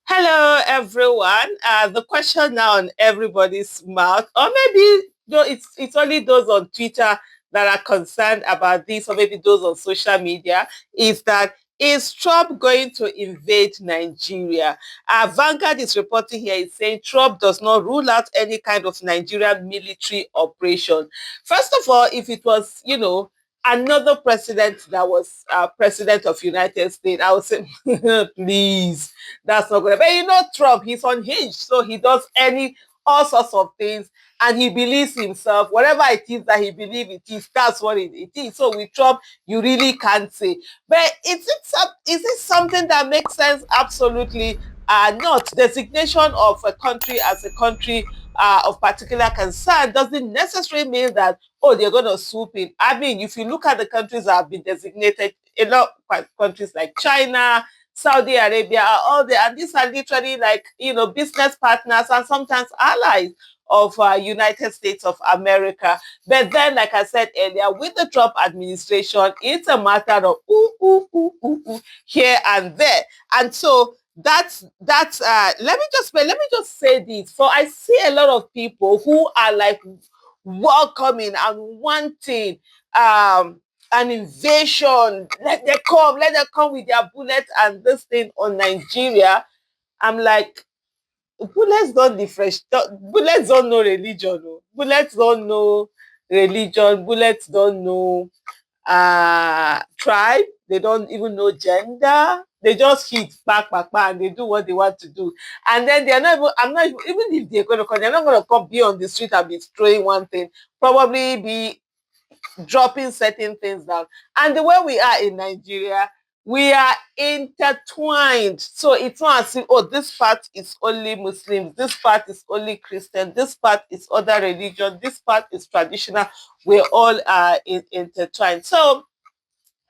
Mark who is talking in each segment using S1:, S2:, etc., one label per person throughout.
S1: Hello, everyone. The question now on everybody's mouth, or maybe it's only those on Twitter that are concerned about this, or maybe those on social media, is that is Trump going to invade Nigeria? Vanguard is reporting here, it's saying Trump does not rule out any kind of Nigerian military operation. First of all, if it was, another president that was president of United States, I would say, please, that's not good. But Trump, he's unhinged. So he does all sorts of things and he believes himself. Whatever it is that he believes it is, that's what it is. So with Trump, you really can't say. But is it something that makes sense? Absolutely not. Designation of a country as a country of particular concern doesn't necessarily mean that, oh, they're going to swoop in. I mean, if you look at the countries that have been designated, a lot of countries like China, Saudi Arabia are all there. And these are literally like, business partners and sometimes allies of United States of America. But then, like I said earlier, with the Trump administration, it's a matter of here and there. And so let me just say this. For I see a lot of people who are like welcoming and wanting an invasion. Let them come with their bullets and this thing on Nigeria. I'm like, bullets don't know religion. Oh. Bullets don't know religion. Bullets don't know tribe. They don't even know gender. They just hit back, and they do what they want to do. And then they're not even, I'm not even if they're going to come, they're not going to come be on the street and be throwing one thing, probably be dropping certain things down. And the way we are in Nigeria, we are intertwined. So it's not as if, oh, this part is only Muslims, this part is only Christian, this part is other religion, this part is traditional. We're all intertwined. So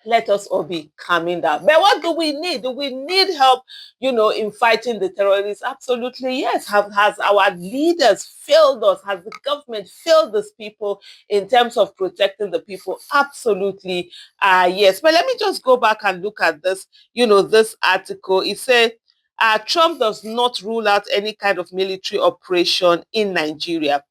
S1: let us all be calming down. But what do we need? Do we need help, in fighting the terrorists? Absolutely, yes. Has our leaders failed us? Has the government failed these people in terms of protecting the people? Absolutely, yes. But let me just go back and look at this, this article. It said, Trump does not rule out any kind of military operation in Nigeria.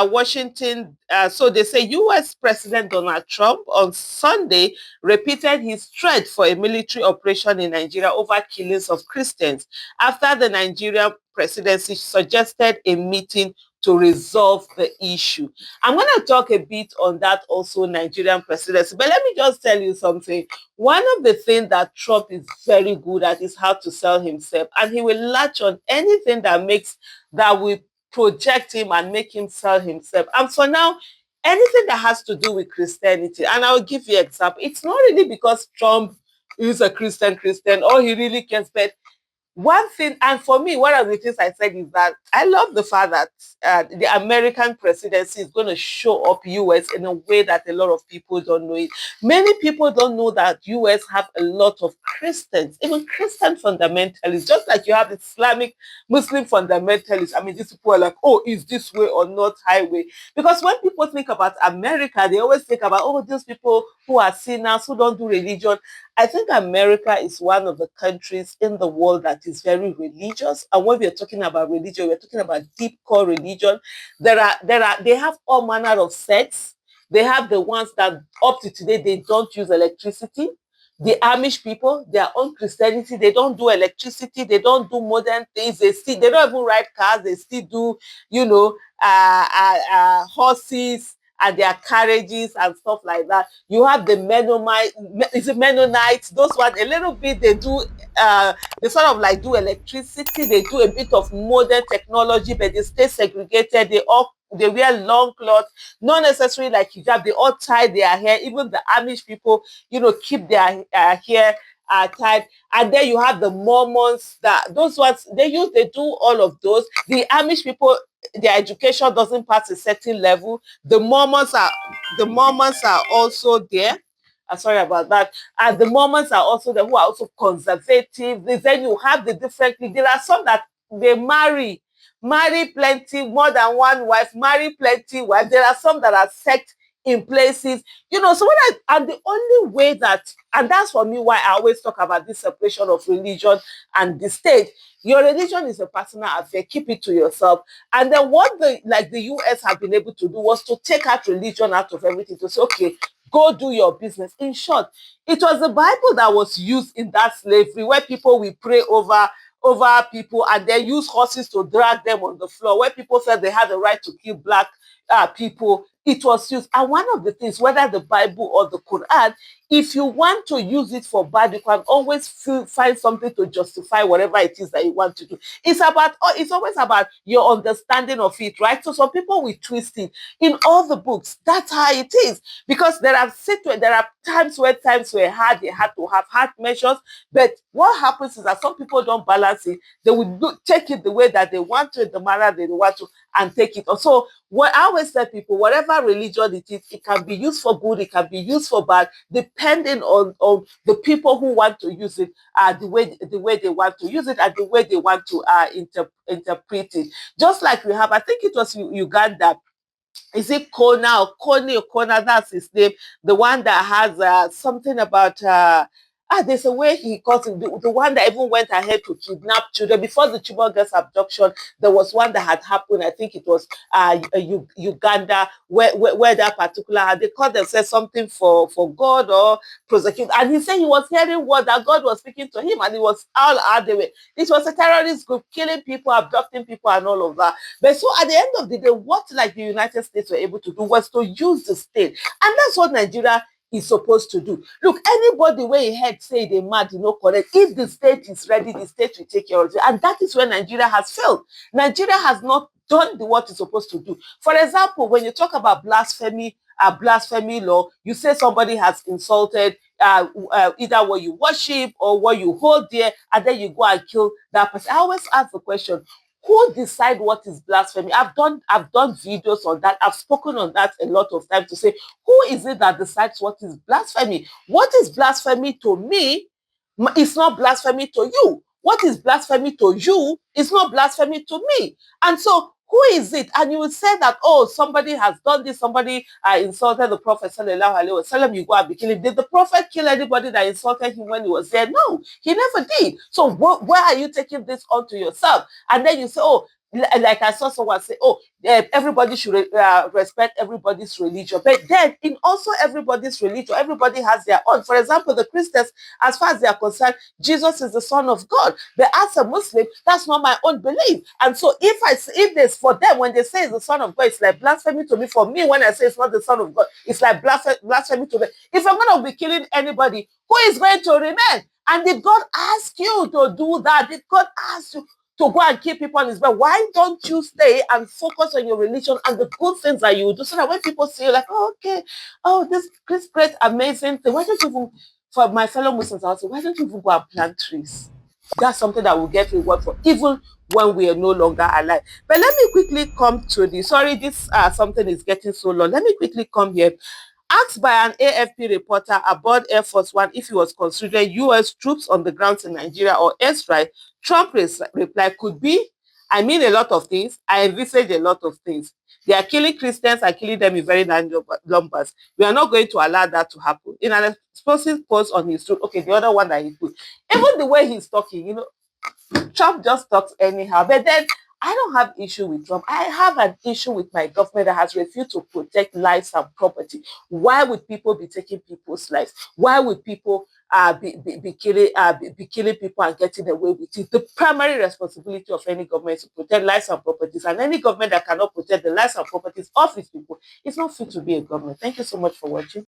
S1: Washington, so they say US President Donald Trump on Sunday repeated his threat for a military operation in Nigeria over killings of Christians after the Nigerian presidency suggested a meeting to resolve the issue. I'm going to talk a bit on that also, Nigerian presidency. But let me just tell you something. One of the things that Trump is very good at is how to sell himself. And he will latch on anything that will project him and make him sell himself. And for now, anything that has to do with Christianity, and I'll give you an example. It's not really because Trump is a Christian, or he really cares, but one thing, and for me, one of the things I said is that I love the fact that the American presidency is going to show up US in a way that a lot of people don't know it. Many people don't know that US have a lot of Christians, even Christian fundamentalists, just like you have Islamic Muslim fundamentalists. I mean, these people are like, oh, is this way or not highway? Because when people think about America, they always think about, oh, those people who are sinners, who don't do religion. I think America is one of the countries in the world that is very religious. And when we're talking about religion, we're talking about deep core religion. They have all manner of sects. They have the ones that up to today, they don't use electricity. The Amish people, their own Christianity, they don't do electricity, they don't do modern things, they don't even ride cars, they still do, horses and their carriages and stuff like that. You have the Mennonites, those ones a little bit they sort of like do electricity, they do a bit of modern technology, but they stay segregated. They wear long clothes, not necessarily like hijab, they all tie their hair. Even the Amish people, keep their hair tied. And then you have the Mormons, that those ones they do all of those. The Amish people, their education doesn't pass a certain level. The Mormons are also there. Sorry about that. And the Mormons are also there, who are also conservative. Then you have the different. There are some that they marry plenty, more than one wife, marry plenty wives. There are some that are sect in places, so and the only way that, and that's for me why I always talk about this separation of religion and the state. Your religion is a personal affair, keep it to yourself. And then what the US have been able to do was to take out religion out of everything, to say, okay, go do your business. In short, it was the Bible that was used in that slavery, where people will pray over people and then use horses to drag them on the floor, where people felt they had the right to kill black people. It was used. And one of the things, whether the Bible or the Quran, if you want to use it for bad, you can always find something to justify whatever it is that you want to do. It's always about your understanding of it, right? So some people will twist it in all the books. That's how it is. Because there are times where hard, they had to have hard measures. But what happens is that some people don't balance it. They will take it the way that they want to, the manner they want to, and take it. So what I always tell people, whatever religion it is, it can be used for good, it can be used for bad, depending on the people who want to use it, the way they want to use it, and the way they want to interpret it. Just like we have, I think it was Uganda. Is it Kona or Koni or Kona? That's his name. The one that has something about there's a way he calls it, the one that even went ahead to kidnap children before the Chibok girls abduction. There was one that had happened. I think it was Uganda, where that particular, they called themselves something for God or prosecute. And he said he was hearing word that God was speaking to him, and it was all out the way. It was a terrorist group killing people, abducting people, and all of that. But so at the end of the day, what like the United States were able to do was to use the state. And that's what Nigeria is supposed to do. Look, anybody where he heard say they mad, correct. If the state is ready, the state will take care of it. And that is where Nigeria has failed. Nigeria has not done what it's supposed to do. For example, when you talk about blasphemy law, you say somebody has insulted either what you worship or what you hold dear, and then you go and kill that person. I always ask the question, who decide what is blasphemy? I've done videos on that. I've spoken on that a lot of times to say, who is it that decides what is blasphemy? What is blasphemy to me is not blasphemy to you. What is blasphemy to you is not blasphemy to me. And so who is it? And you will say that, oh, somebody has done this, somebody insulted the Prophet, sallallahu alaihi wasallam, you go and be killing. Did the Prophet kill anybody that insulted him when he was there? No, he never did. So where are you taking this onto yourself? And then you say, oh, like I saw someone say, oh, everybody should respect everybody's religion. But then in also everybody's religion, everybody has their own. For example, the Christians, as far as they are concerned, Jesus is the Son of God. But as a Muslim, that's not my own belief. And so if there's, for them, when they say it's the Son of God, it's like blasphemy to me. For me, when I say it's not the Son of God, it's like blasphemy to me. If I'm going to be killing anybody, who is going to remain? And did God ask you to do that? Did God ask you to go and keep people on his bed? Why don't you stay and focus on your religion and the good things that you do, so that when people see you, like, oh, okay, oh, this great, amazing thing, why don't you even, for my fellow Muslims also, why don't you even go and plant trees? That's something that will get reward for, even when we are no longer alive. But let me quickly come to the, sorry, this something is getting so long. Let me quickly come here. Asked by an AFP reporter aboard Air Force One if he was considering US troops on the ground in Nigeria or airstrike, Trump replied, could be. I mean a lot of things. I envisage a lot of things. They are killing Christians and killing them in very large numbers. We are not going to allow that to happen. In an explosive post on his tweet, okay, the other one that he put, even the way he's talking, Trump just talks anyhow. But then I don't have issue with Trump. I have an issue with my government that has refused to protect lives and property. Why would people be taking people's lives? Why would people be killing people and getting away with it? The primary responsibility of any government is to protect lives and properties. And any government that cannot protect the lives and properties of its people is not fit to be a government. Thank you so much for watching.